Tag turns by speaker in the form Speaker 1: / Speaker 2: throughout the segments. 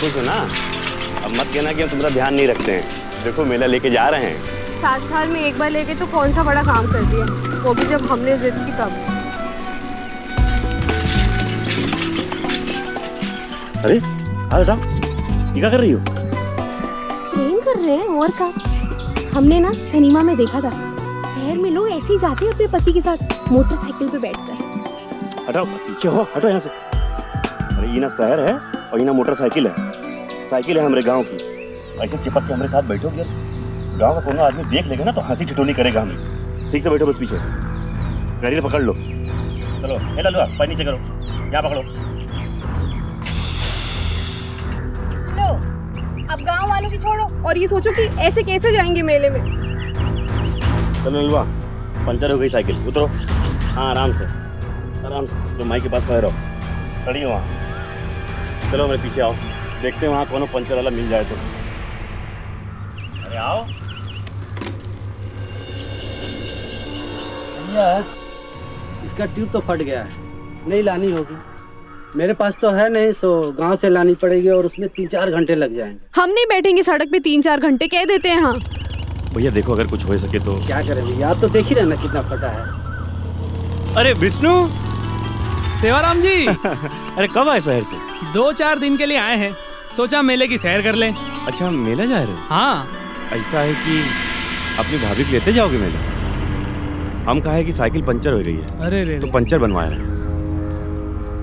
Speaker 1: खुश हो ना? अब मत कहना कि हम तुम्हारा ध्यान नहीं रखते हैं। देखो मेला लेके जा रहे हैं।
Speaker 2: 7 साल में एक बार लेके तो कौन सा बड़ा काम कर दिया, वो भी जब हमने जिद की तब।
Speaker 1: अरे हाँ बेटा, ये क्या कर रही हो?
Speaker 2: प्रेम कर रहे हैं और क्या। हमने ना सिनेमा में देखा था, शहर में लोग ऐसे ही जाते हैं अपने पति के साथ मोटरसाइकिल पे बैठकर।
Speaker 1: हटाओ पीछे हो, हटो यहाँ से। अरे ये ना शहर है और ये ना मोटरसाइकिल है। साइकिल है हमारे गांव की। ऐसे चिपक के हमारे साथ बैठोगे, गांव का कोनो आदमी देख लेगा ना तो हंसी ठिठोनी करेगा हमें। ठीक से बैठो बस पीछे, गाड़ी पकड़ लो। चलो ए ललुआ, पैर नीचे करो, यहाँ पकड़ो।
Speaker 2: लो, अब गांव वालों की छोड़ो और ये सोचो कि ऐसे कैसे जाएंगे मेले में।
Speaker 1: चलो ललुआ, पंचर हो गई साइकिल, उतरो। हाँ आराम से, आराम से। तो माई के पास खड़े रहो, खड़ी हो वहाँ। चलो मेरे पीछे आओ, देखते हैं वहाँ कोनो पंचर वाला मिल जाए तो। अरे आओ।
Speaker 3: यार इसका ट्यूब तो फट गया है, नहीं लानी होगी। मेरे पास तो है नहीं, सो गांव से लानी पड़ेगी और उसमें 3-4 घंटे लग जाएंगे।
Speaker 2: हम नहीं बैठेंगे सड़क पे 3-4 घंटे, कह देते हैं। हाँ
Speaker 1: भैया देखो अगर कुछ हो सके तो।
Speaker 3: क्या करेंगे यार, तो देख ही रहना कितना फटा है।
Speaker 1: अरे विष्णु।
Speaker 4: सेवाराम जी।
Speaker 1: अरे कब आए शहर से?
Speaker 4: 2-4 दिन के लिए आए हैं, सोचा मेले की सैर कर लें।
Speaker 1: अच्छा मेला जा रहे हो?
Speaker 4: हाँ।
Speaker 1: ऐसा है कि अपनी भाभी को लेते जाओगे मेले? हम कहा है कि साइकिल पंचर हो गई है।
Speaker 4: अरे रे
Speaker 1: तो पंचर बनवाया है,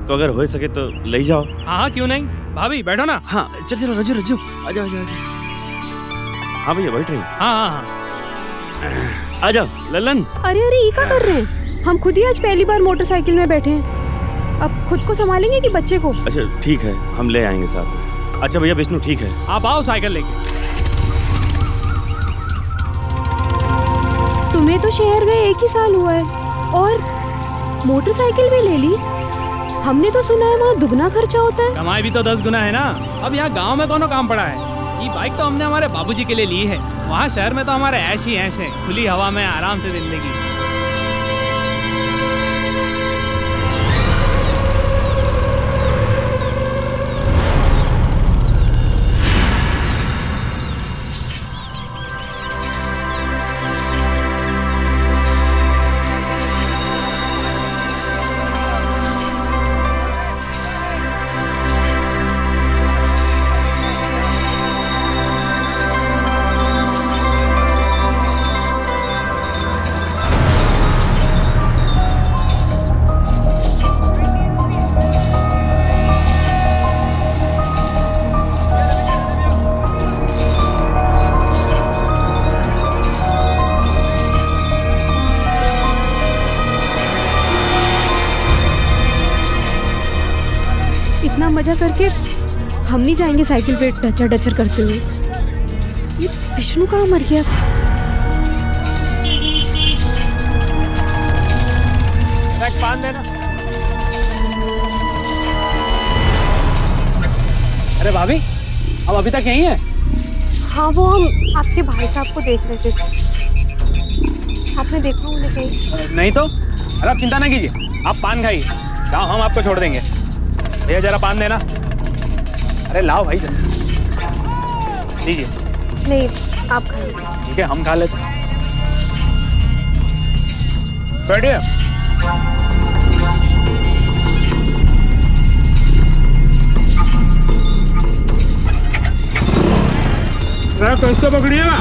Speaker 1: तो अगर हो सके तो ले जाओ।
Speaker 4: हाँ क्यों नहीं, भाभी बैठो ना।
Speaker 1: हाँ चल चलो रजू रजू, आजा आजा आजा। हाँ भैया बैठ रहे हैं।
Speaker 4: हाँ हाँ हाँ।
Speaker 1: आ जाओ ललन।
Speaker 2: अरे अरे ये क्या कर रहे हैं? हम खुद ही आज पहली बार मोटरसाइकिल में बैठे हैं, अब खुद को संभालेंगे कि बच्चे को?
Speaker 1: अच्छा ठीक है, हम ले आएंगे साथ में। अच्छा भैया विष्णु ठीक है,
Speaker 4: आप आओ साइकिल लेके।
Speaker 2: तुम्हें तो शहर गए 1 ही साल हुआ है और मोटरसाइकिल भी ले ली। हमने तो सुना है वहाँ दुगना खर्चा होता है।
Speaker 4: कमाई भी तो 10 गुना है ना। अब यहाँ गांव में कोनो काम पड़ा है। ये बाइक तो हमने हमारे बाबूजी के लिए ली है, वहाँ शहर में तो हमारे ऐश ही ऐश है, खुली हवा में आराम से जिंदगी।
Speaker 2: इतना मजा करके हम नहीं जाएंगे साइकिल पे डचर डचर करते हुए। ये विष्णु कहाँ मर गया?
Speaker 4: पान देना। अरे भाभी, हम अभी तक यहीं हैं?
Speaker 2: हाँ वो हम आपके भाई साहब को देख रहे थे, आपने देखा उन्हें कहीं?
Speaker 4: नहीं तो। अरे आप चिंता ना कीजिए, आप पान खाइए, जाओ हम आपको छोड़ देंगे। भैया जरा पान देना। अरे लाओ भाई लीजिए।
Speaker 2: नहीं आप खाइए।
Speaker 4: ठीक है हम खा लेते। बैठिए। तो इसको पकड़िएगा।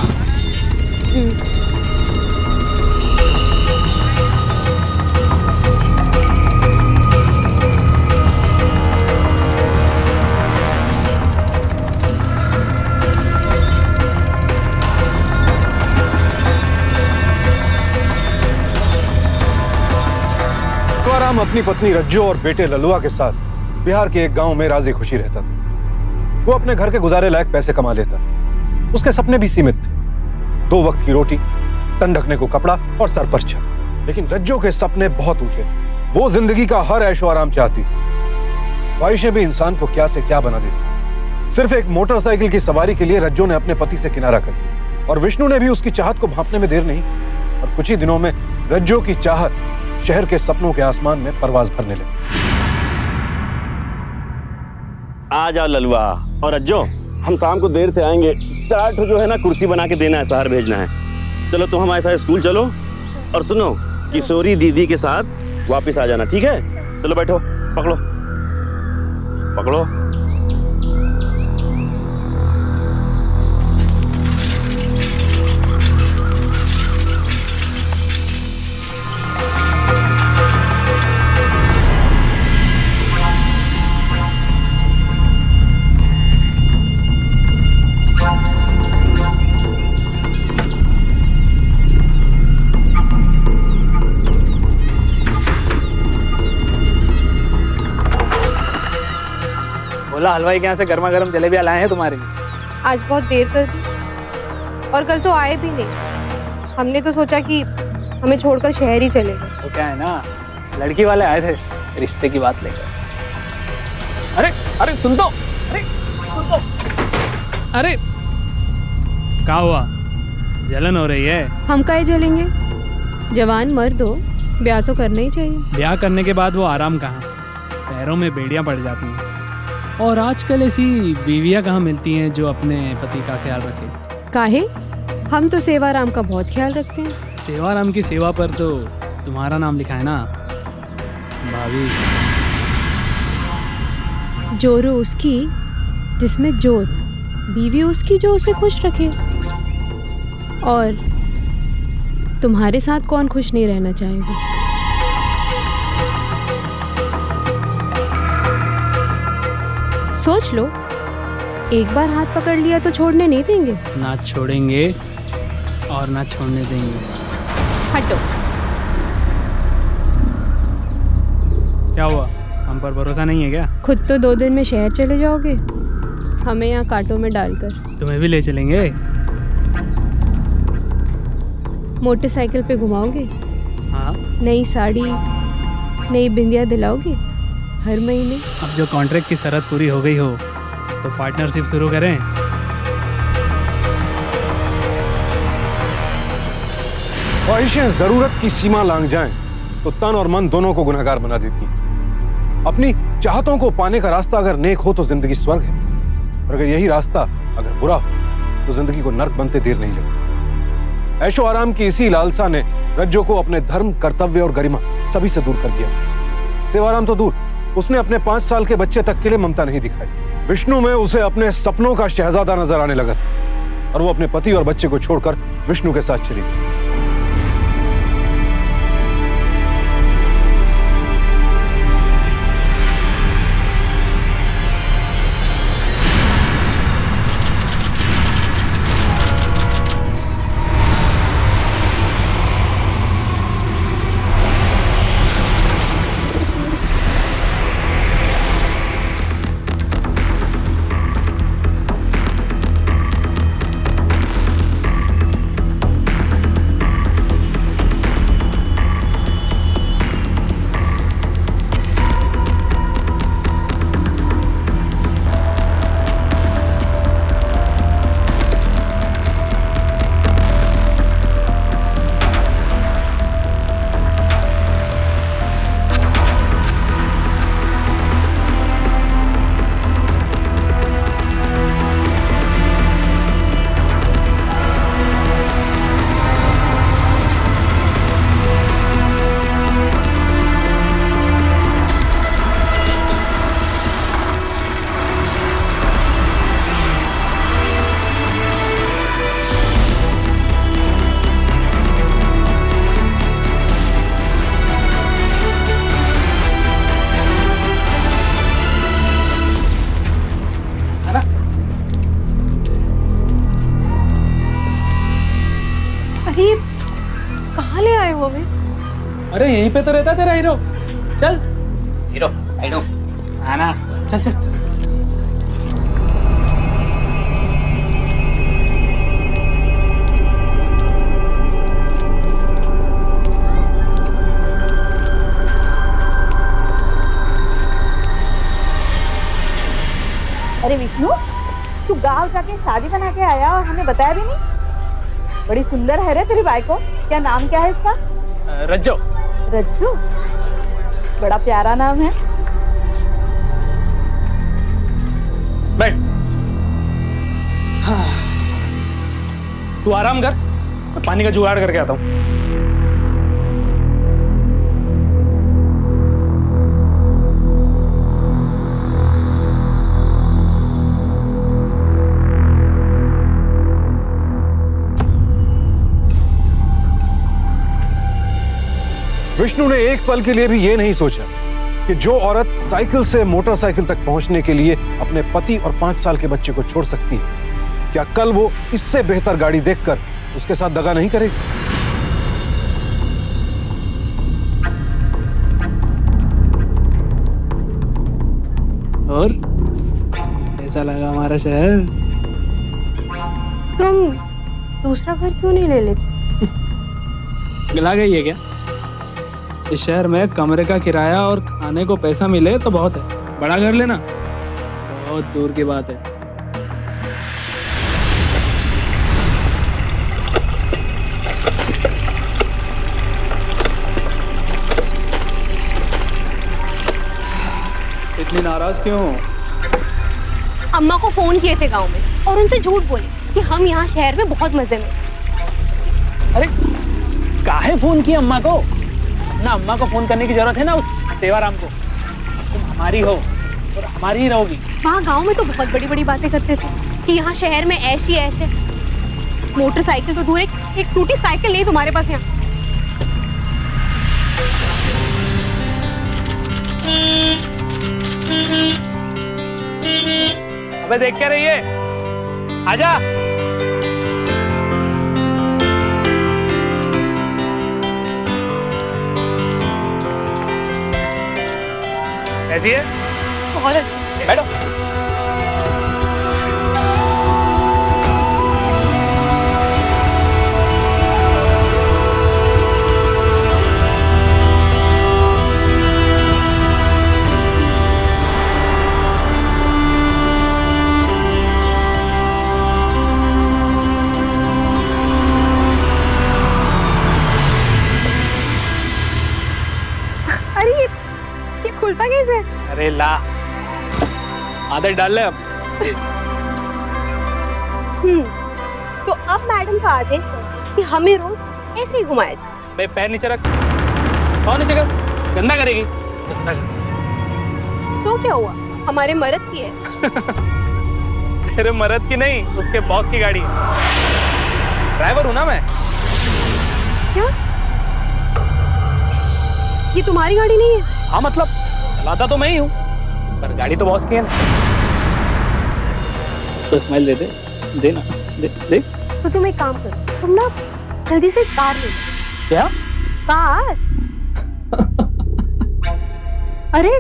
Speaker 5: सेवाराम अपनी पत्नी रज्जू और बेटे ललुआ के साथ बिहार के एक गांव में राजी खुशी रहता था। वो अपने घर के गुजारे लायक पैसे कमा लेता। उसके सपने भी सीमित थे, 2 वक्त की रोटी, तन ढकने को कपड़ा और सर पर छत। लेकिन रज्जू के सपने बहुत ऊंचे थे। वो जिंदगी का हर ऐशो आराम चाहती थी। ख्वाहिशें भी इंसान को क्या से क्या बना देती। सिर्फ एक मोटरसाइकिल की सवारी के लिए रज्जू ने अपने पति से किनारा कर लिया और विष्णु ने भी उसकी चाहत को भांपने में देर नहीं। और कुछ ही दिनों में रज्जू की चाहत शहर के सपनों के आसमान में परवाज भरने लगी।
Speaker 1: आ जाओ ललुआ। और अज्जो, हम शाम को देर से आएंगे, 4 ठो जो है ना कुर्सी बना के देना है, शहर भेजना है। चलो तुम हमारे साथ स्कूल चलो, और सुनो किशोरी दीदी के साथ वापस आ जाना, ठीक है? चलो बैठो, पकड़ो पकड़ो।
Speaker 4: बोला हलवाई के यहाँ से गर्मा गर्म जलेबियाँ लाए हैं तुम्हारे लिए।
Speaker 2: आज बहुत देर कर दी और कल तो आए भी नहीं। हमने तो सोचा कि हमें छोड़कर शहर ही चले गए।
Speaker 4: वो क्या है ना, लड़की वाले आए थे रिश्ते की बात लेकर। अरे अरे सुन तो, अरे क्या हुआ, जलन हो रही है?
Speaker 2: हम काहे जलेंगे? जवान मर्द हो, ब्याह तो करना ही चाहिए।
Speaker 6: ब्याह करने के बाद वो आराम कहाँ, पैरों में बेड़ियाँ पड़ जाती हैं। और आजकल ऐसी बीवियाँ कहाँ मिलती हैं जो अपने पति का ख्याल रखे।
Speaker 2: काहे? हम तो सेवाराम का बहुत ख्याल रखते हैं।
Speaker 6: सेवाराम की सेवा पर तो तुम्हारा नाम लिखा है ना भाभी।
Speaker 2: जोरो उसकी जिसमें जोर, बीवी उसकी जो उसे खुश रखे। और तुम्हारे साथ कौन खुश नहीं रहना चाहेगा? सोच लो, एक बार हाथ पकड़ लिया तो छोड़ने नहीं देंगे।
Speaker 6: ना छोड़ेंगे और ना छोड़ने देंगे।
Speaker 2: हटो।
Speaker 6: क्या हुआ, हम पर भरोसा नहीं है क्या?
Speaker 2: खुद तो 2 दिन में शहर चले जाओगे, हमें यहाँ कांटों में डालकर।
Speaker 6: तुम्हें भी ले चलेंगे।
Speaker 2: मोटरसाइकिल पे घुमाओगे,
Speaker 6: हाँ,
Speaker 2: नई साड़ी, नई बिंदिया दिलाओगे हर महीने।
Speaker 6: अब जो कॉन्ट्रैक्ट की शर्त पूरी हो गई हो तो पार्टनरशिप शुरू करें।
Speaker 5: ख्वाहिशें जरूरत की सीमा लांघ जाएं तो तन और मन दोनों को गुनहगार बना देती हैं। अपनी चाहतों को पाने का रास्ता अगर नेक हो तो जिंदगी स्वर्ग है, और अगर यही रास्ता अगर बुरा हो तो जिंदगी को नर्क बनते देर नहीं लगती। ऐशो आराम की इसी लालसा ने रज्जो को अपने धर्म, कर्तव्य और गरिमा सभी से दूर कर दिया। सेवाराम तो दूर, उसने अपने 5 साल के बच्चे तक के लिए ममता नहीं दिखाई। विष्णु में उसे अपने सपनों का शहजादा नजर आने लगा और वो अपने पति और बच्चे को छोड़कर विष्णु के साथ चली गई।
Speaker 6: अरे यहीं पे तो रहता तेरा हीरो। चल
Speaker 7: हीरो साइड हो।
Speaker 6: आना, चल चल।
Speaker 8: अरे विष्णु, तू गांव जाके शादी बना के आया और हमें बताया भी नहीं। बड़ी सुंदर है रे तेरी बाइको। क्या नाम क्या है इसका?
Speaker 4: रज्जो।
Speaker 8: रज्जू, बड़ा प्यारा नाम है।
Speaker 4: बैठ। हाँ। तू आराम कर, मैं पानी का जुगाड़ करके आता हूँ।
Speaker 5: विष्णु ने एक पल के लिए भी ये नहीं सोचा कि जो औरत साइकिल से मोटरसाइकिल तक पहुंचने के लिए अपने पति और 5 साल के बच्चे को छोड़ सकती है, क्या कल वो इससे बेहतर गाड़ी देखकर उसके साथ दगा नहीं करेगी?
Speaker 6: और कैसा लगा हमारा शहर?
Speaker 2: तुम दूसरा घर क्यों नहीं ले लेते?
Speaker 6: गिला गई है क्या? इस शहर में कमरे का किराया और खाने को पैसा मिले तो बहुत है, बड़ा घर लेना बहुत दूर की बात है। इतनी नाराज क्यों?
Speaker 2: अम्मा को फोन किए थे गांव में और उनसे झूठ बोले कि हम यहाँ शहर में बहुत मजे में।
Speaker 4: अरे काहे फोन किया अम्मा को? ना अम्मा को फोन करने की जरूरत है ना उस सेवाराम को। तुम हमारी हो और हमारी ही रहोगी।
Speaker 2: वहाँ गांव में तो बहुत बड़ी बड़ी बातें करते थे कि यहाँ शहर में ऐश ही ऐश है। मोटरसाइकिल तो दूर, एक टूटी साइकिल नहीं तुम्हारे पास यहाँ।
Speaker 4: अबे देख क्या रही है? आजा। कैसी है?
Speaker 2: बहुत अच्छी।
Speaker 4: बैठो।
Speaker 2: अरे ये खुलता कैसे?
Speaker 4: अरे ला, आदत डाल ले अब।
Speaker 2: तो अब मैडम का आदेश है कि हमें रोज ऐसे ही घुमाया जाए।
Speaker 4: बे पैर नीचे रख। कौन नीचे कर? गंदा करेगी। गंदा कर।
Speaker 2: तो क्या हुआ? हमारे मर्द की है।
Speaker 4: तेरे मर्द की नहीं, उसके बॉस की गाड़ी है। ड्राइवर हूँ ना मैं।
Speaker 2: क्या? ये तुम्हारी गाड़ी नहीं है?
Speaker 4: हाँ मतलब चलाता तो मैं ही हूँ, पर गाड़ी तो बॉस की है ना। तो स्माइल दे दे, देना, दे दे।
Speaker 2: तो तुम एक काम करो, तुम ना जल्दी से कार ले लो।
Speaker 4: क्या?
Speaker 2: कार? अरे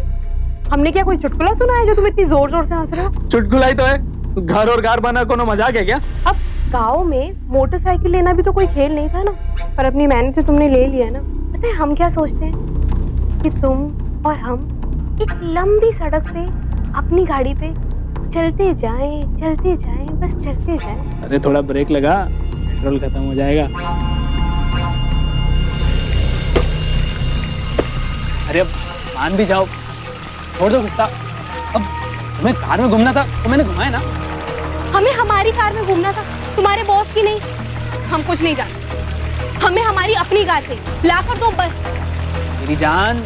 Speaker 2: हमने क्या कोई चुटकुला सुना है जो तुम इतनी जोर जोर से हंस रहे हो?
Speaker 4: चुटकुला ही तो है। घर और कार बना कोनो मजाक है क्या?
Speaker 2: अब गांव में मोटरसाइकिल लेना भी तो कोई खेल नहीं था ना, पर अपनी मेहनत से तुमने ले लिया ना। पता है हम क्या सोचते हैं कि तुम और हम एक लंबी सड़क पे अपनी गाड़ी पे चलते जाएं, बस चलते जाएं।
Speaker 6: अरे थोड़ा ब्रेक लगा, पेट्रोल खत्म हो जाएगा।
Speaker 4: अरे अब मान भी जाओ, छोड़ दो गुस्सा। अब तुम्हें कार में घूमना था तो मैंने घुमाया ना।
Speaker 2: हमें हमारी कार में घूमना था, तुम्हारे बॉस की नहीं। हम कुछ नहीं जानते, हमें हमारी अपनी कार चाहिए, लाकर दो बस।
Speaker 4: मेरी जान,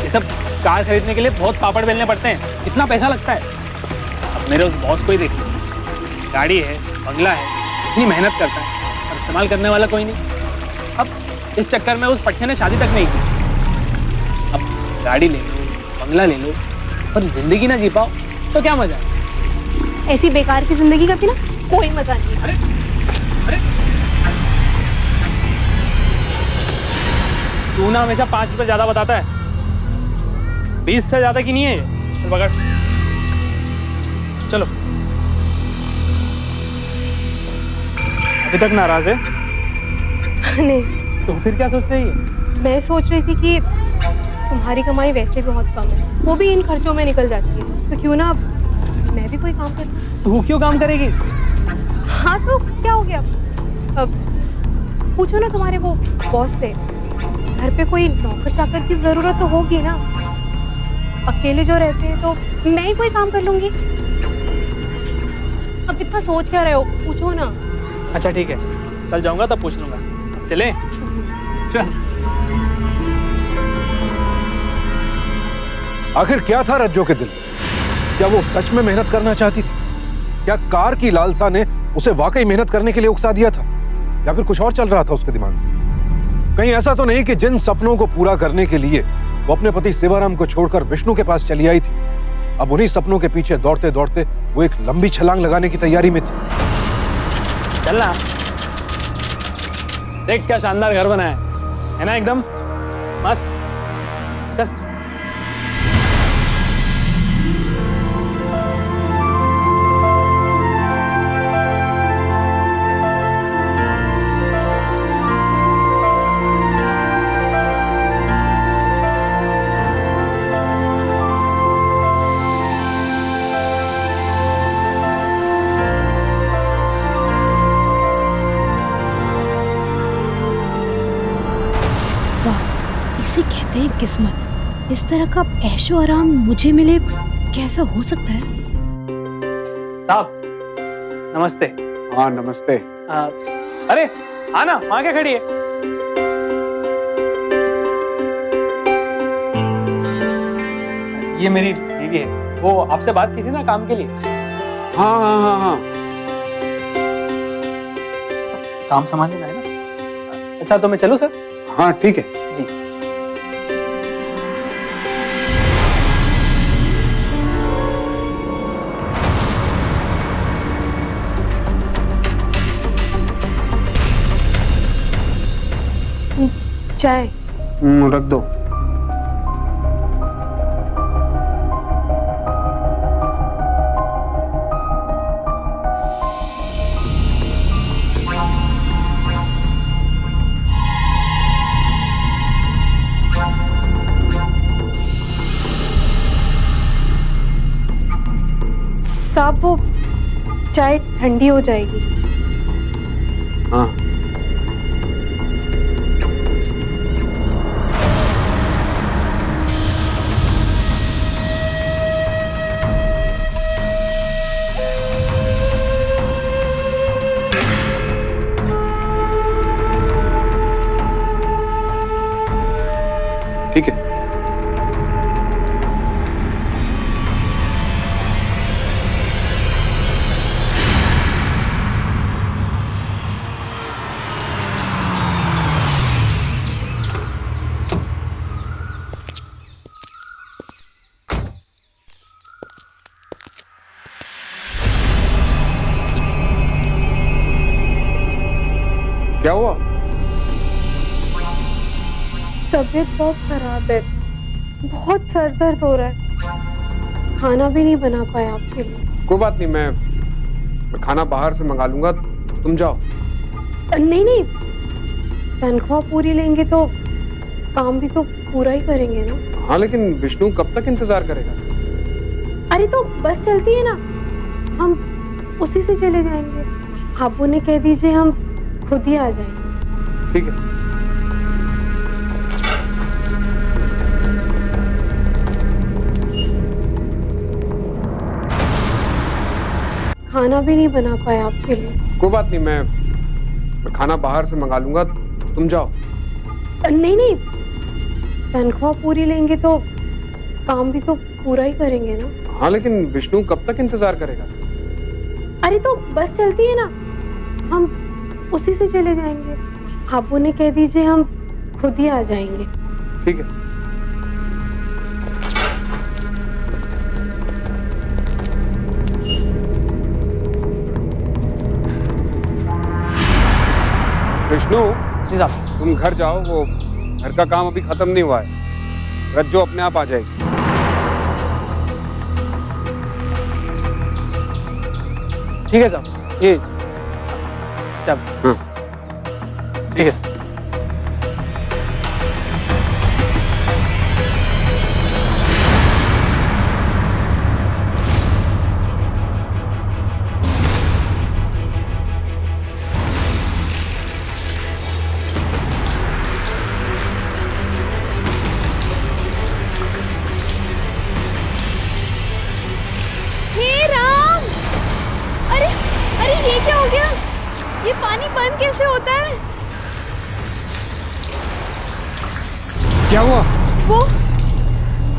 Speaker 4: ये सब कार खरीदने के लिए बहुत पापड़ बेलने पड़ते हैं, कितना पैसा लगता है। अब मेरे उस बॉस को ही देख लो, गाड़ी है, बंगला है, इतनी मेहनत करता है और इस्तेमाल करने वाला कोई नहीं। अब इस चक्कर में उस पट्टे ने शादी तक नहीं की। अब गाड़ी ले लो, बंगला ले लो, पर जिंदगी ना जी पाओ तो क्या मजा है?
Speaker 2: ऐसी बेकार की जिंदगी का भी ना कोई मजा नहीं।
Speaker 4: अरे अरे तू ना हमेशा 5 रुपए ज्यादा बताता है, 20 से ज्यादा की नहीं है ये। चल पकड़, चलो। अभी तक नाराज है?
Speaker 2: नहीं,
Speaker 4: तो फिर क्या सोच रही है?
Speaker 2: मैं सोच रही थी कि तुम्हारी कमाई वैसे भी बहुत कम है, वो भी इन खर्चों में निकल जाती है, तो क्यों ना मैं भी कोई काम कर लूं।
Speaker 4: तू क्यों काम करेगी?
Speaker 2: हाँ तो क्या हो गया? अब पूछो ना तुम्हारे वो बॉस से, घर पे कोई नौकर चाकर की जरूरत तो होगी ना। अकेले जो रहते हैं तो मैं ही कोई काम कर लूंगी। अब इतना सोच क्या रहे हो, पूछो ना।
Speaker 4: अच्छा ठीक है, कल जाऊंगा तब पूछ लूंगा। चले चल।
Speaker 5: आखिर क्या था रज्जो के दिल में? क्या वो सच में मेहनत करना चाहती थी? क्या कार की लालसा ने उसे वाकई मेहनत करने के लिए उकसा दिया था, या फिर कुछ और चल रहा था उसके दिमाग में? कहीं ऐसा तो नहीं कि जिन सपनों को पूरा करने के लिए वो अपने पति सेवाराम को छोड़कर विष्णु के पास चली आई थी, अब उन्हीं सपनों के पीछे दौड़ते दौड़ते वो एक लंबी छलांग लगाने की तैयारी में थी।
Speaker 4: चलना, देख क्या शानदार घर बना है ना, एकदम मस्त। चल।
Speaker 7: इसे कहते हैं किस्मत। इस तरह का ऐशो आराम मुझे मिले, कैसा हो सकता है?
Speaker 4: साहब नमस्ते।
Speaker 9: हाँ नमस्ते।
Speaker 4: अरे आना, वहां क्या खड़ी है? ये मेरी बीवी है, वो आपसे बात की थी ना काम के लिए।
Speaker 9: हाँ हाँ हाँ हाँ।
Speaker 4: काम संभाल लेना है ना। अच्छा तो मैं चलूं सर?
Speaker 9: हाँ ठीक है।
Speaker 4: जी।
Speaker 2: चाय।
Speaker 9: रख दो।
Speaker 2: साहब वो चाय ठंडी हो जाएगी।
Speaker 9: हाँ ठीक है। क्या हुआ?
Speaker 2: तबीयत बहुत खराब है, बहुत सर दर्द हो रहा है, खाना भी नहीं बना पाया आपके लिए।
Speaker 9: कोई बात नहीं, मैं खाना बाहर से मंगा लूंगा, तुम जाओ।
Speaker 2: नहीं नहीं, तनख्वाह पूरी लेंगे तो काम भी तो पूरा ही करेंगे ना।
Speaker 9: हाँ लेकिन विष्णु कब तक इंतजार करेगा?
Speaker 2: अरे तो बस चलती है ना, हम उसी से चले जाएंगे। आप उन्हें कह दीजिए हम खुद ही आ जाएंगे।
Speaker 9: ठीक है।
Speaker 2: खाना भी नहीं बना पाया आपके लिए।
Speaker 9: कोई बात नहीं, मैं खाना बाहर से मंगा लूंगा, तुम जाओ।
Speaker 2: नहीं नहीं, तनख्वाह पूरी लेंगे तो काम भी तो पूरा ही करेंगे ना।
Speaker 9: हाँ लेकिन विष्णु कब तक इंतजार करेगा?
Speaker 2: अरे तो बस चलती है ना, हम उसी से चले जाएंगे। आप उन्हें कह दीजिए हम खुद ही आ जाएंगे।
Speaker 9: ठीक है। विष्णु
Speaker 4: जी साहब।
Speaker 9: तुम घर जाओ, वो घर का काम अभी खत्म नहीं हुआ है, रज्जो अपने आप आ जाएगी।
Speaker 4: ठीक है साहब, ये चल। ठीक है साहब।
Speaker 2: हे राम! अरे
Speaker 7: ये बंद कैसे होता है?
Speaker 9: क्या हुआ?
Speaker 7: वो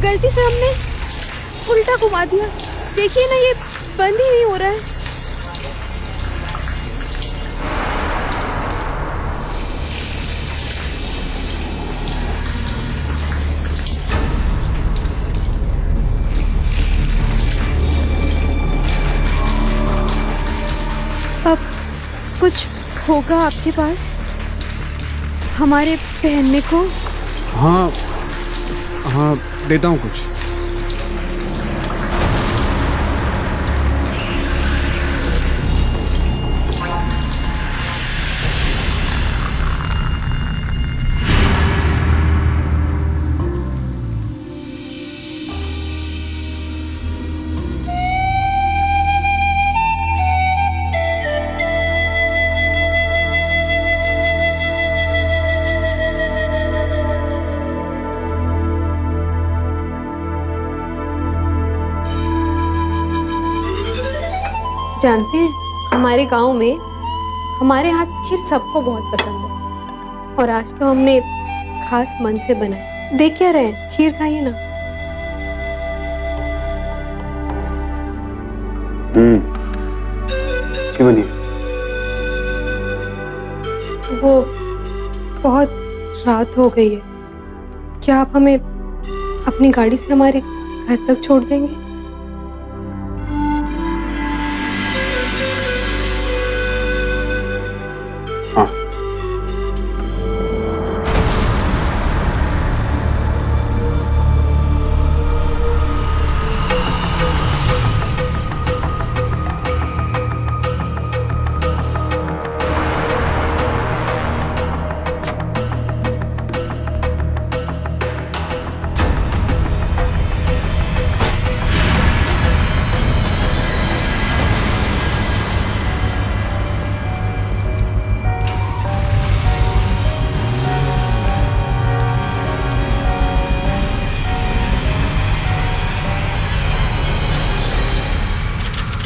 Speaker 7: गलती से हमने उल्टा घुमा दिया। देखिए ना, ये बंद ही नहीं हो रहा है। अब कुछ होगा आपके पास हमारे पहनने को?
Speaker 9: हाँ हाँ, देता हूँ कुछ।
Speaker 2: जानते हैं, हमारे गांव में हमारे हाथ खीर सबको बहुत पसंद है और आज तो हमने खास मन से बनाई। देख क्या रहे हैं, खीर खाइए ना।
Speaker 9: अच्छी बनी है।
Speaker 2: वो बहुत रात हो गई है, क्या आप हमें अपनी गाड़ी से हमारे घर तक छोड़ देंगे?
Speaker 9: हाँ।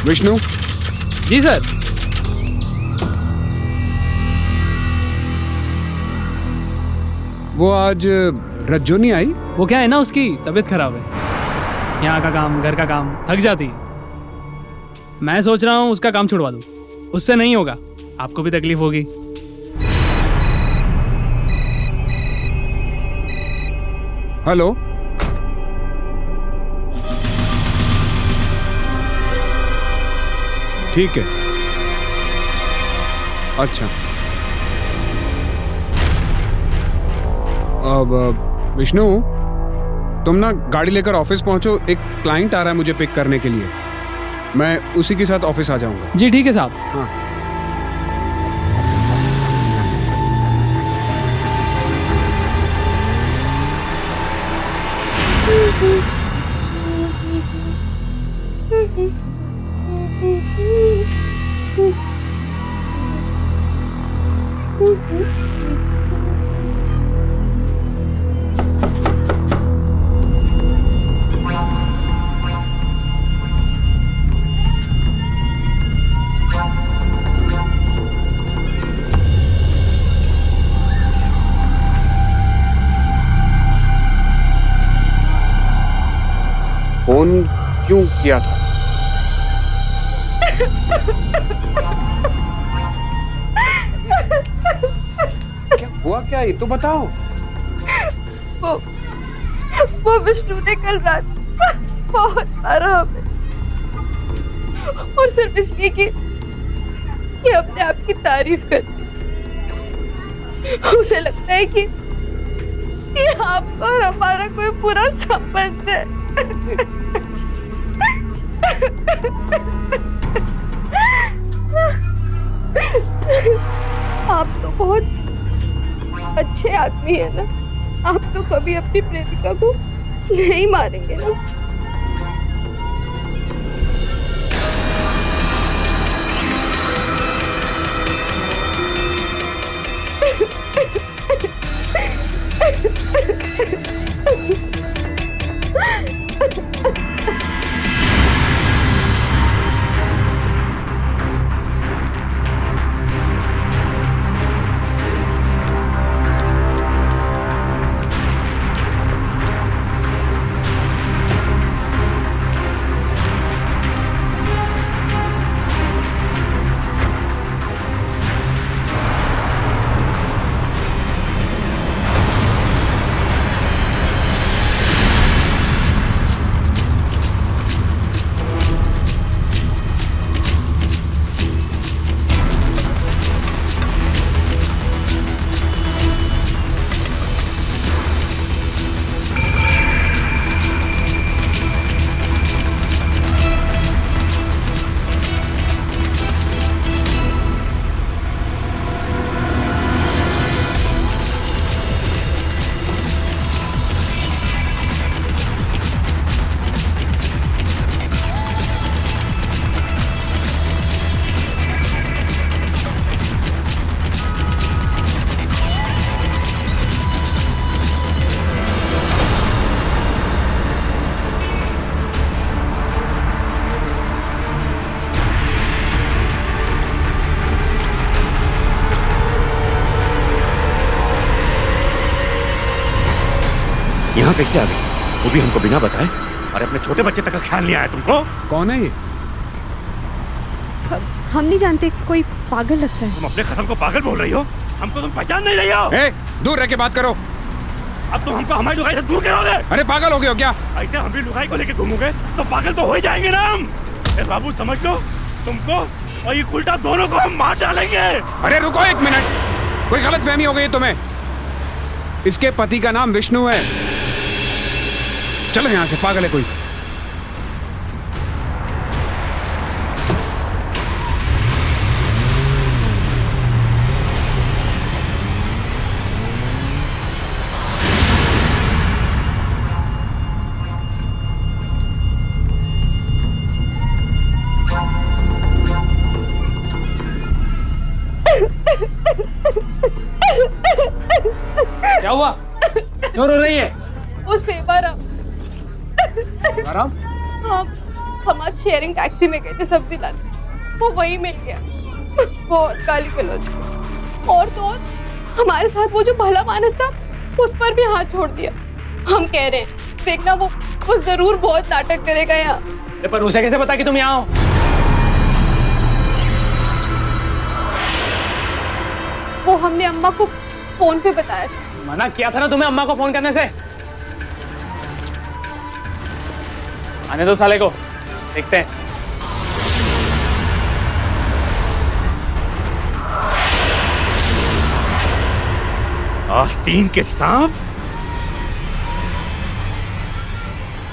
Speaker 9: विष्णु।
Speaker 6: जी सर।
Speaker 9: वो आज रज्जो नहीं आई?
Speaker 6: वो क्या है ना, उसकी तबीयत खराब है। यहाँ का काम, घर का काम, थक जाती है। मैं सोच रहा हूँ उसका काम छुड़वा दूँ। उससे नहीं होगा, आपको भी तकलीफ होगी।
Speaker 9: हेलो। ठीक है। अच्छा, अब विष्णु, तुम ना गाड़ी लेकर ऑफिस पहुंचो। एक क्लाइंट आ रहा है मुझे पिक करने के लिए। मैं उसी के साथ ऑफिस आ जाऊंगा।
Speaker 6: जी ठीक है साहब।
Speaker 9: हाँ। फोन क्यों किया था? क्या हुआ, क्या ये तो बताओ।
Speaker 8: वो विष्णु ने कल रात बहुत मारा हमें, और सिर्फ इसलिए कि ये अपने आप की तारीफ करती। उसे लगता है कि आपका और हमारा कोई बुरा संबंध है। आप तो बहुत अच्छे आदमी है ना, आप तो कभी अपनी प्रेमिका को नहीं मारेंगे ना?
Speaker 1: यहाँ कैसे आ गई, वो भी हमको बिना बताए? अरे अपने छोटे बच्चे तक का ख्याल नहीं आया तुमको?
Speaker 9: कौन है ये?
Speaker 7: हम नहीं जानते, कोई पागल लगता है।
Speaker 1: तुम अपने खत्म को पागल बोल रही हो? हमको तुम पहचान नहीं रही हो?
Speaker 9: ए, दूर रह के बात करो।
Speaker 1: अब तुम हमको हमारी लुगाई से दूर करोगे?
Speaker 9: अरे पागल हो गए हो क्या?
Speaker 1: ऐसे हम भी लुगाई को लेके घूमोगे तो पागल तो हो ही जाएंगे ना हम। ए बाबू समझ लो, तुमको और ये उल्टा दोनों को हम मार डालेंगे।
Speaker 9: अरे रुको एक मिनट, कोई गलत फहमी हो गई तुम्हें। इसके पति का नाम विष्णु है। चलो यहाँ से, पागल है कोई।
Speaker 4: क्या हुआ? क्यों रो रही है?
Speaker 7: वो सेवाराम।
Speaker 4: आराम?
Speaker 7: हम आज शेयरिंग टैक्सी में गए थे सब्जी लाने, वो वही मिल गया। बहुत गाली गलौज, और तो और हमारे साथ वो जो भला मानस था उस पर भी हाथ छोड़ दिया। हम कह रहे हैं देखना वो जरूर बहुत नाटक करेगा यहाँ।
Speaker 4: पर उसे कैसे पता कि तुम यहाँ हो?
Speaker 7: वो हमने अम्मा को फोन पे बताया था।
Speaker 4: मना किया था ना तुम्हें अम्मा को फोन करने से। आने दो साले को, देखते हैं।
Speaker 1: आस्तीन के सांप,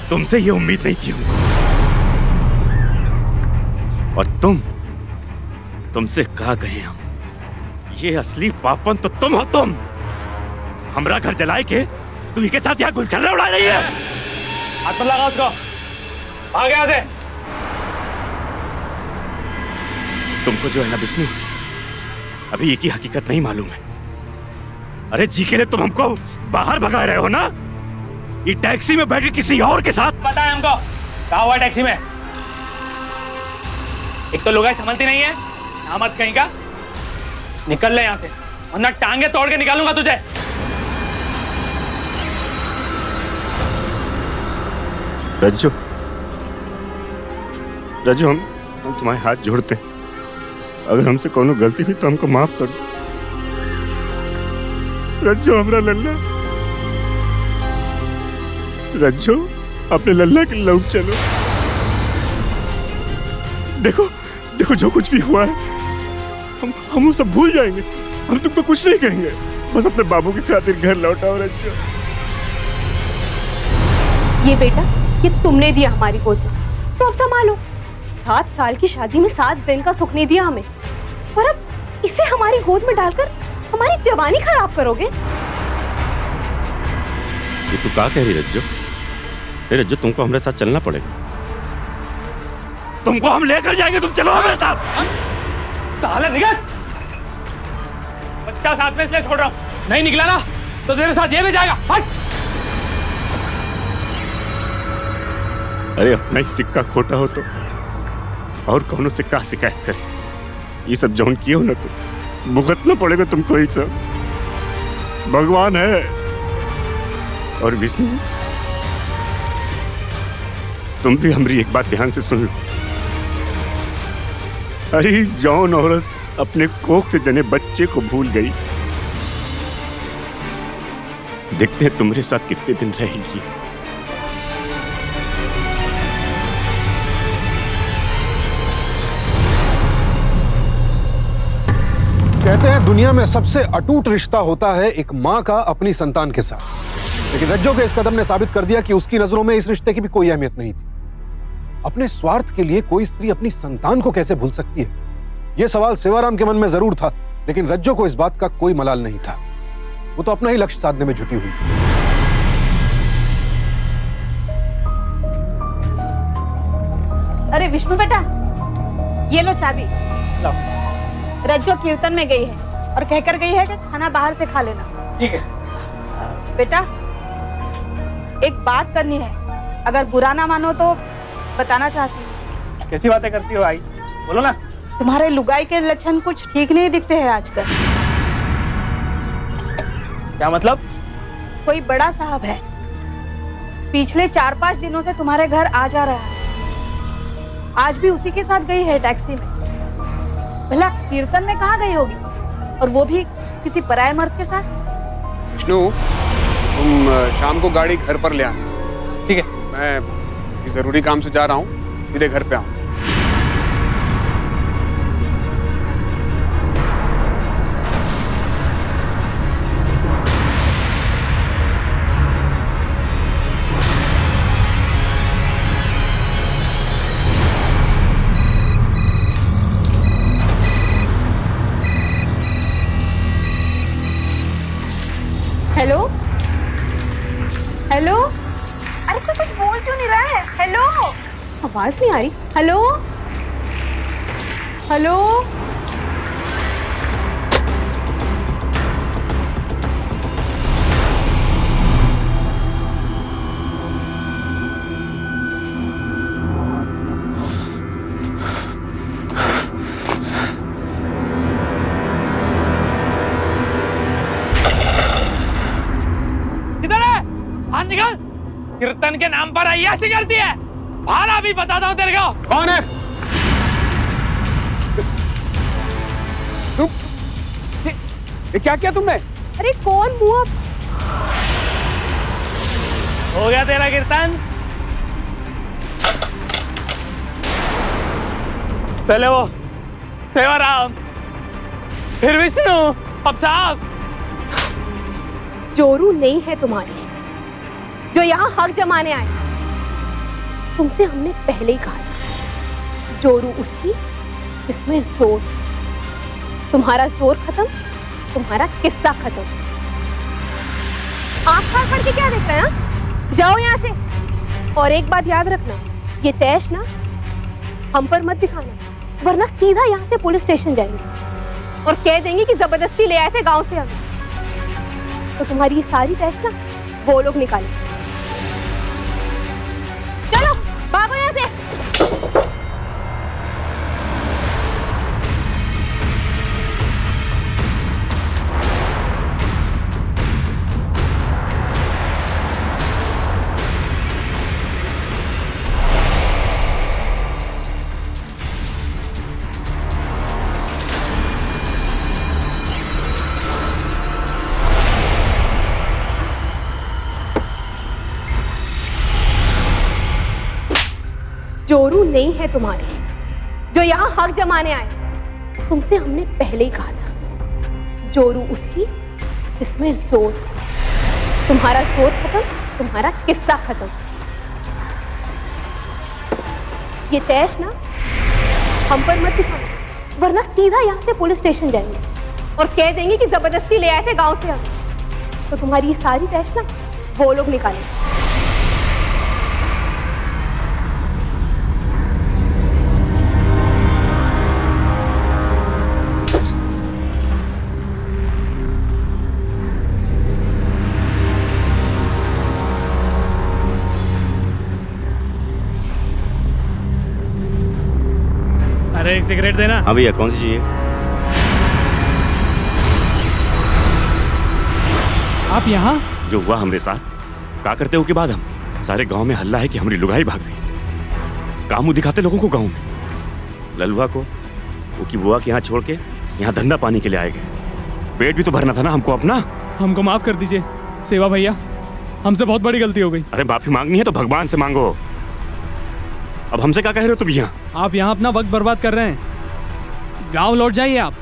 Speaker 1: तुमसे ये उम्मीद नहीं थी हमको। और तुमसे कहा गए हम, ये असली पापन तो तुम हो। तुम हमरा घर जलाए के तू के साथ यहाँ गुलछर्रा उड़ा रही है।
Speaker 4: हाथ पर लगा उसको, भाग यहाँ से।
Speaker 1: तुमको जो है ना विष्णु, अभी ये की हकीकत नहीं मालूम है। अरे जी के लिए तुम हमको बाहर भगा रहे हो ना, ये टैक्सी में बैठ के किसी और के साथ।
Speaker 4: पता है हमको कहा हुआ टैक्सी में। एक तो लुगाई संभलती नहीं है, नामर्द कहीं का। निकल ले यहाँ से, वरना टांगे तोड़ के निकालूंगा तुझे।
Speaker 1: रज्जू, हम तुम्हारे हाथ जोड़ते हैं। अगर हमसे कोनो गलती हुई तो हमको माफ कर दो। रज्जू हमरा लल्ला, रज्जू अपने लल्ला के लौट चलो। देखो जो कुछ भी हुआ है हम वो सब भूल जाएंगे। हम तुमको कुछ नहीं कहेंगे, बस अपने बाबू की खातिर घर लौटाओ रज्जू।
Speaker 2: ये बेटा, ये तुमने दिया हमारी गोद में, तो अब संभालो। 7 साल की शादी में 7 दिन का सुख नहीं दिया हमें, और अब इसे हमारी गोद में डालकर हमारी जवानी खराब करोगे।
Speaker 1: ये तू क्या कह रही रज्जू? रज्जू, तुमको हमारे साथ चलना पड़ेगा। तुमको हम लेकर जाएंगे, तुम चलो हमारे साथ।
Speaker 4: साले निकल, बच्चा साथ में इसलिए छोड़ रहा हूं, नहीं निकला ना तो तेरे साथ ये भी जाएगा। हट।
Speaker 1: अरे अपना ही सिक्का खोटा हो तो और कौनों से क्या शिकायत करे? ये सब जौन किए हो ना, तो भुगतना पड़ेगा तुमको। ये सब भगवान है। और विष्णु, तुम भी हमारी एक बात ध्यान से सुन लो। अरे जौन औरत अपने कोख से जने बच्चे को भूल गई, देखते हैं तुम्हारे साथ कितने दिन रहेगी।
Speaker 5: कहते हैं दुनिया में सबसे अटूट रिश्ता होता है एक माँ का अपनी संतान के साथ, लेकिन रज्जो के इस कदम ने साबित कर दिया कि उसकी नजरों में इस रिश्ते की भी कोई अहमियत नहीं थी। अपने स्वार्थ के लिए कोई स्त्री अपनी संतान को कैसे भूल सकती है? यह सवाल सेवाराम के मन में जरूर था, लेकिन रज्जो को इस बात का कोई मलाल नहीं था। वो तो अपना ही लक्ष्य साधने में जुटी हुई थी।
Speaker 8: अरे विष्णु बेटा, ये लो चाबी। लो। रज्जो कीर्तन में गई है और कहकर गई है कि खाना बाहर से खा लेना।
Speaker 4: ठीक है
Speaker 8: बेटा, एक बात करनी है, अगर बुरा ना मानो तो बताना चाहती हूँ।
Speaker 4: कैसी बातें करती हो आई, बोलो ना।
Speaker 8: तुम्हारे लुगाई के लक्षण कुछ ठीक नहीं दिखते हैं आजकल।
Speaker 4: क्या मतलब?
Speaker 8: कोई बड़ा साहब है, पिछले 4-5 दिनों से तुम्हारे घर आ जा रहा है। आज भी उसी के साथ गई है टैक्सी में। भला कीर्तन में कहाँ गई होगी, और वो भी किसी पराये मर्द के साथ।
Speaker 9: विष्णु, तुम शाम को गाड़ी घर पर ले आना।
Speaker 4: ठीक है।
Speaker 9: मैं किसी जरूरी काम से जा रहा हूँ, सीधे घर पे आऊँ।
Speaker 2: हेलो हेलो, अरे तू कुछ बोल क्यों नहीं रहा है? हेलो, आवाज नहीं आ रही। हेलो हेलो,
Speaker 4: किधर है? हाथ निकाल। कीर्तन के नाम पर अय्याशी करती है। भाड़ा भी बताता हूँ तेरे को।
Speaker 9: कौन है? ये क्या किया तुमने?
Speaker 2: अरे कौन मुआ?
Speaker 4: हो गया तेरा कीर्तन। पहले वो सेवाराम, फिर विष्णु, अब साहब।
Speaker 2: जोरू नहीं है तुम्हारी जो यहाँ हक जमाने आए। तुमसे हमने पहले ही कहा था, जोरू उसकी जिसमें जोर। तुम्हारा जोर खत्म, तुम्हारा किस्सा खत्म। आँख फाड़ के क्या देख रहे हैं? जाओ यहाँ से। और एक बात याद रखना, ये तैश ना हम पर मत दिखाना, वरना सीधा यहाँ से पुलिस स्टेशन जाएंगे और कह देंगे कि जबरदस्ती ले आए थे गांव से हमें। तो तुम्हारी ये सारी तैश ना वो लोग निकाले। चलो भागो यहाँ से। जोरू नहीं है तुम्हारे जो यहाँ हक जमाने आए। तुमसे हमने पहले ही कहा था, जोरू उसकी जिसमें जोर। तुम्हारा जोर खत्म, तुम्हारा किस्सा खत्म। ये तैश ना हम पर मत दिखाना, वरना सीधा यहाँ से पुलिस स्टेशन जाएंगे और कह देंगे कि जबरदस्ती ले आए थे गांव से हमें। तो तुम्हारी ये सारी तैश ना वो लोग निकालेंगे।
Speaker 4: अरे एक सिगरेट देना।
Speaker 1: हाँ भैया, कौन सी चाहिए?
Speaker 4: आप यहाँ?
Speaker 1: जो हुआ हमरे साथ, क्या करते हो के बाद हम सारे गांव में हल्ला है कि हमारी लुगाई भाग गई। काम मुंह दिखाते लोगों को गांव में। ललुआ को वो की बुआ के यहाँ छोड़ के यहाँ धंधा पानी के लिए आए गए। पेट भी तो भरना था ना हमको अपना।
Speaker 6: हमको माफ कर दीजिए सेवा भैया, हमसे बहुत बड़ी गलती हो गई।
Speaker 1: अरे माफी मांगनी है तो भगवान से मांगो। अब हमसे क्या कह रहे हो तुम यहाँ?
Speaker 6: आप यहाँ अपना वक्त बर्बाद कर रहे हैं। गांव लौट जाइए आप।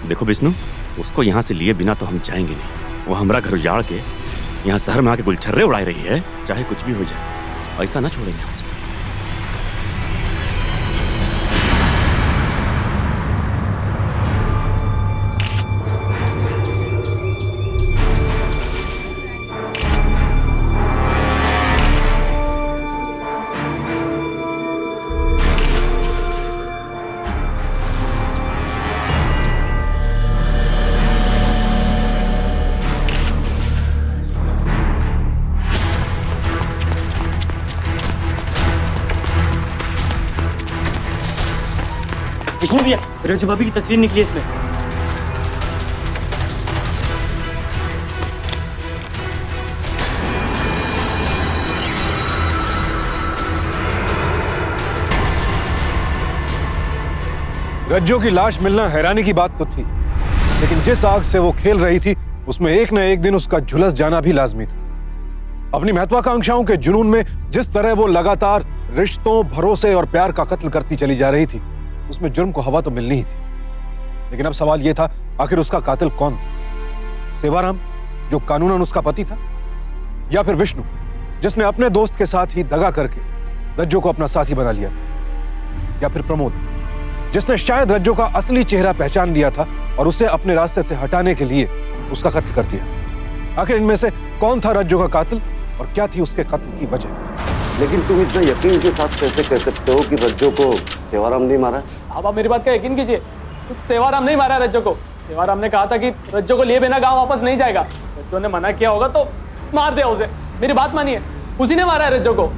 Speaker 1: देखो विष्णु, उसको यहाँ से लिए बिना तो हम जाएंगे नहीं। वो हमारा घर उजाड़ के यहाँ शहर में आके गुलछर्रे उड़ाई रही है। चाहे कुछ भी हो जाए, ऐसा ना छोड़ेंगे हम उसको।
Speaker 10: विष्णु भैया, रजू भाभी की तस्वीर निकली है इसमें।
Speaker 5: रज्जो की लाश मिलना हैरानी की बात तो थी, लेकिन जिस आग से वो खेल रही थी उसमें एक न एक दिन उसका झुलस जाना भी लाजमी था। अपनी महत्वाकांक्षाओं के जुनून में जिस तरह वो लगातार रिश्तों, भरोसे और प्यार का कत्ल करती चली जा रही थी, उसमें जुर्म को हवा तो मिलनी ही थी। लेकिन अब सवाल यह था, आखिर उसका कातिल कौन था? सेवाराम, जो कानूनन उसका पति था, या फिर विष्णु, जिसने अपने दोस्त के साथ ही दगा करके रज्जो को अपना साथी बना लिया था, या फिर प्रमोद, जिसने शायद रज्जो का असली चेहरा पहचान लिया था और उसे अपने रास्ते से हटाने के लिए उसका कत्ल कर दिया। आखिर इनमें से कौन था रज्जो का कातिल और क्या थी उसके कत्ल की वजह?
Speaker 1: लेकिन तुम इतना यकीन के साथ कैसे कह सकते हो कि रज्जो को सेवाराम नहीं मारा?
Speaker 4: आप मेरी बात का यकीन कीजिए, सेवाराम नहीं मारा रज्जो को। सेवाराम ने कहा था कि रज्जो को लिए बिना गांव वापस नहीं जाएगा। रज्जो ने मना किया होगा तो मार दिया उसे। मेरी बात मानिए, उसी ने मारा है रज्जो को।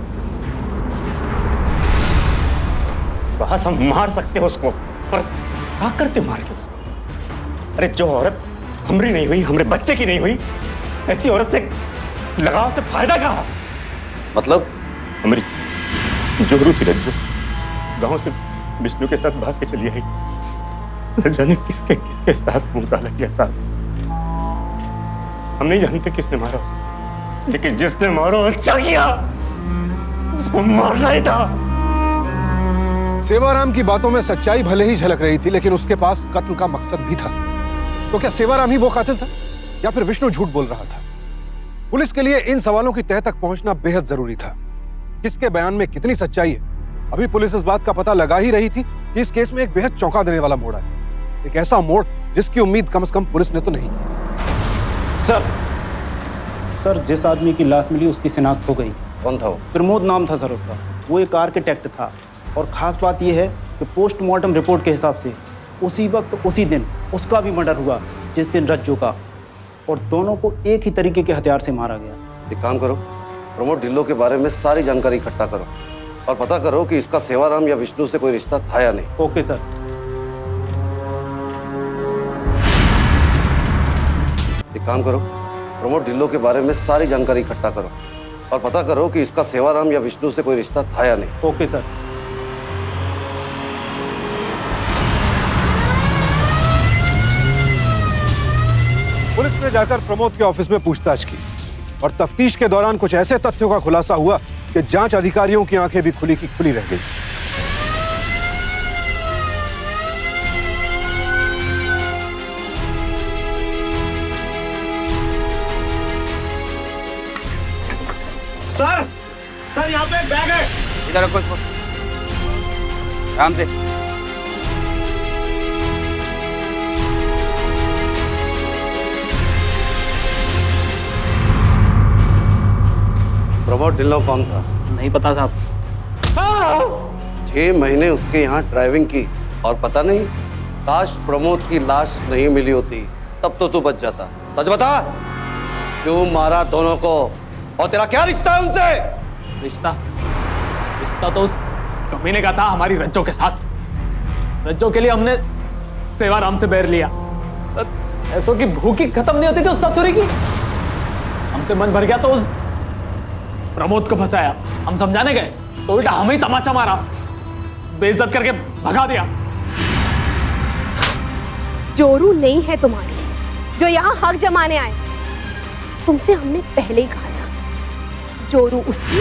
Speaker 1: बस हम मार सकते हो उसको, पर क्या करते मार के उसको? अरे जो औरत हमारी नहीं हुई, हमारे बच्चे की नहीं हुई, ऐसी औरत से लगाव से फायदा क्या? मतलब हमारी जोरू थी रज्जो, गांव से विष्णु के साथ भाग के चली आई। न जाने किसके किसके साथ मुंह डाला गया साहब। हम नहीं जानते किसने मारा उसको, लेकिन जिसने मारा अच्छा किया, उसको मारना ही था।
Speaker 5: सेवाराम की बातों में सच्चाई भले ही झलक रही थी, लेकिन उसके पास कत्ल का मकसद भी था। तो क्या सेवाराम ही वो कातिल था या फिर विष्णु झूठ बोल रहा था? पुलिस के लिए इन सवालों की तह तक पहुंचना बेहद जरूरी था। किसके बयान में कितनी सच्चाई है, अभी पुलिस इस बात का पता लगा ही रही थी कि इस केस में एक बेहद चौंका देने वाला मोड़ है। एक ऐसा मोड़ जिसकी उम्मीद कम से कम पुलिस ने तो नहीं की।
Speaker 11: सर, जिस आदमी की लाश मिली उसकी शिनाख्त हो गई।
Speaker 1: कौन था वो?
Speaker 11: प्रमोद नाम था सर उसका। वो एक आर्किटेक्ट था और खास बात यह है कि पोस्टमार्टम रिपोर्ट के हिसाब से उसी वक्त उसी दिन उसका भी मर्डर हुआ जिस दिन रज्जो का, और दोनों को एक ही तरीके के हथियार से मारा गया।
Speaker 12: एक काम करो, प्रमोद ढिल्लो के बारे में सारी जानकारी इकट्ठा करो और पता करो कि इसका सेवाराम या विष्णु से कोई रिश्ता था या नहीं।
Speaker 11: Okay sir.
Speaker 12: एक काम करो, प्रमोद ढिल्लो के बारे में सारी जानकारी इकट्ठा करो और पता करो कि इसका सेवाराम या विष्णु से कोई रिश्ता था या नहीं।
Speaker 11: Okay sir.
Speaker 5: पुलिस ने जाकर प्रमोद के ऑफिस में पूछताछ की और तफ्तीश के दौरान कुछ ऐसे तथ्यों का खुलासा हुआ कि जांच अधिकारियों की आंखें भी खुली की खुली रह गई।
Speaker 10: सर यहाँ पे एक बैग है।
Speaker 13: इधर रखो इसको, आराम से।
Speaker 12: प्रमोद ढिल्लो कौन था?
Speaker 4: नहीं पता साहब।
Speaker 12: 6 महीने उसके यहाँ ड्राइविंग की और पता नहीं, काश प्रमोद की लाश नहीं मिली होती तब तो तू बच जाता। सच बता, क्यों मारा दोनों को और तेरा क्या रिश्ता है उनसे?
Speaker 4: रिश्ता तो उस कमीने का था हमारी रज्जो के साथ। रज्जो के लिए हमने सेवाराम से बैर लिया। ऐसो की भूख ही खत्म नहीं होती थी उस ससुरी की। हमसे मन भर गया तो उस प्रमोद को फंसाया। हम समझाने गए तो उल्टा हमें ही तमाचा मारा, बेइज्जत करके भगा दिया।
Speaker 2: जोरू नहीं है तुम्हारे जो यहाँ हक जमाने आए। तुमसे हमने पहले ही कहा था, जोरू उसकी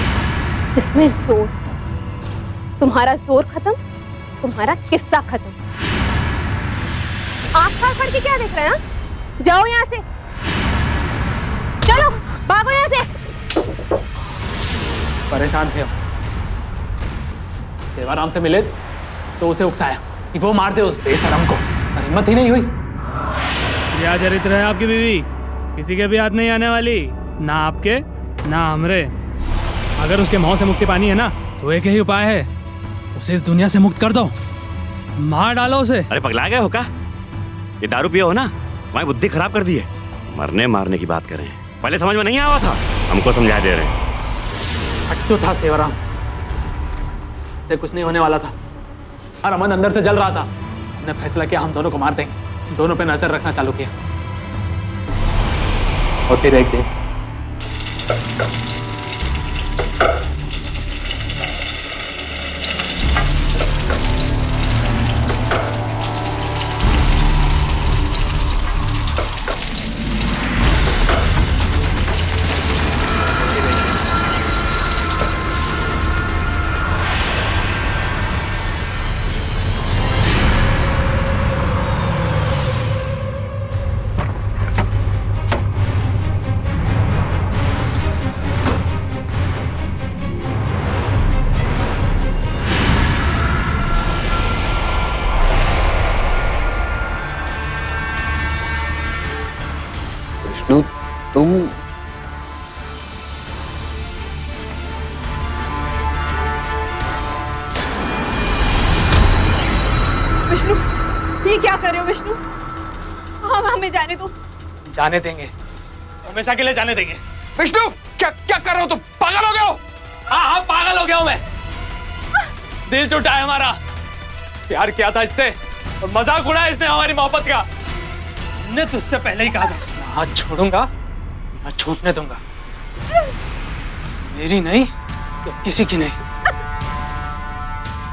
Speaker 2: जिसमें जोर। तुम्हारा जोर खत्म, तुम्हारा किस्सा खत्म। आँख फाड़ के क्या देख रहे हैं? जाओ यहाँ से, चलो भागो यहाँ से।
Speaker 4: परेशान थे हम। सेवाराम से मिले तो उसे उकसाया कि वो मार दे उस बेशरम को, पर हिम्मत ही नहीं हुई।
Speaker 6: क्या चरित्र है आपकी बीवी? किसी के भी हाथ नहीं आने वाली, ना आपके ना हमरे। अगर उसके मोह से मुक्ति पानी है ना, तो एक ही उपाय है, उसे इस दुनिया से मुक्त कर दो, मार डालो उसे।
Speaker 1: अरे पगला गए हो क्या? ये दारू पिए हो ना, तुम्हारी बुद्धि खराब कर दी है। मरने मारने की बात करें, पहले समझ में नहीं आया था, हमको समझा दे रहे हैं।
Speaker 4: हट्टू था सेवाराम, से कुछ नहीं होने वाला था। और अमन अंदर से जल रहा था। हमने फैसला किया हम दोनों को मार देंगे। दोनों पे नजर रखना चालू किया और फिर एक दिन
Speaker 9: विष्णु तुम
Speaker 7: विष्णु, ये क्या कर रहे हो विष्णु? हमें जाने दो।
Speaker 4: जाने देंगे, हमेशा के लिए जाने देंगे। विष्णु, क्या क्या कर रहे हो तुम? पागल हो गए हो? हाँ, पागल हो गया हूं मैं। दिल टूटा है हमारा, प्यार किया था इससे और मजाक उड़ाया इसने हमारी मोहब्बत का। हमने तुझसे पहले ही कहा था, ना हाथ छोड़ूंगा ना छूटने दूंगा। मेरी नहीं तो किसी की नहीं,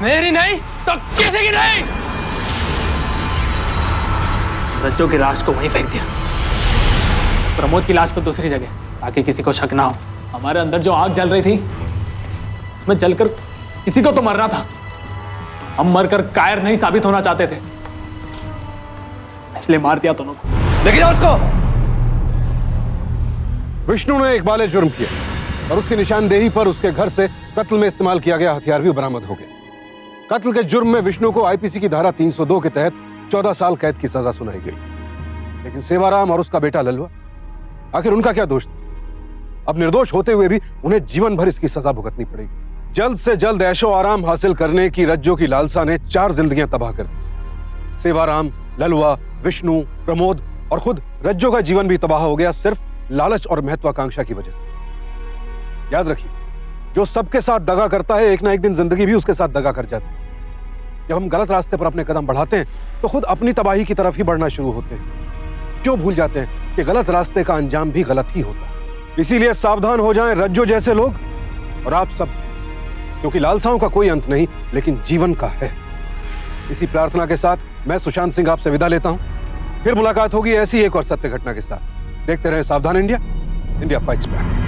Speaker 4: मेरी नहीं तो किसी की नहीं। रज्जो की लाश को वहीं फेंक दिया, प्रमोद की लाश को दूसरी जगह, ताकि किसी को शक ना हो। हमारे अंदर जो आग जल रही थी उसमें जलकर किसी को तो मरना था। हम मरकर कायर नहीं साबित होना चाहते थे, इसलिए मार दिया दोनों को।
Speaker 12: लेके जाओ उसको।
Speaker 5: विष्णु ने एक बाले जुर्म किया और उसकी निशानदेही पर उसके घर से कत्ल में इस्तेमाल किया गया हथियार भी बरामद हो गया। कत्ल के जुर्म में विष्णु को आईपीसी की धारा 302 के तहत 14 साल कैद की सजा सुनाई गई। लेकिन सेवाराम और उसका बेटा ललुआ, आखिर उनका क्या दोष था? अब निर्दोष होते हुए भी उन्हें जीवन भर इसकी सजा भुगतनी पड़ेगी। जल्द से जल्द ऐशो आराम हासिल करने की रज्जो की लालसा ने 4 जिंदगियां तबाह कर दी। सेवाराम, ललुआ, विष्णु, प्रमोद और खुद रज्जो का जीवन भी तबाह हो गया, सिर्फ लालच और महत्वाकांक्षा की वजह से। याद रखिए, जो सबके साथ दगा करता है, एक ना एक दिन जिंदगी भी उसके साथ दगा कर जाती है। जब हम गलत रास्ते पर अपने कदम बढ़ाते हैं तो खुद अपनी तबाही की तरफ ही बढ़ना शुरू होते हैं। क्यों भूल जाते हैं कि गलत रास्ते का अंजाम भी गलत ही होता है। इसीलिए सावधान हो जाएं रज्जो जैसे लोग और आप सब, क्योंकि लालसाओं का कोई अंत नहीं, लेकिन जीवन का है। इसी प्रार्थना के साथ मैं सुशांत सिंह आपसे विदा लेता हूं। फिर मुलाकात होगी ऐसी एक और सत्य घटना के साथ। देखते रहें सावधान इंडिया, इंडिया फाइट्स बैक।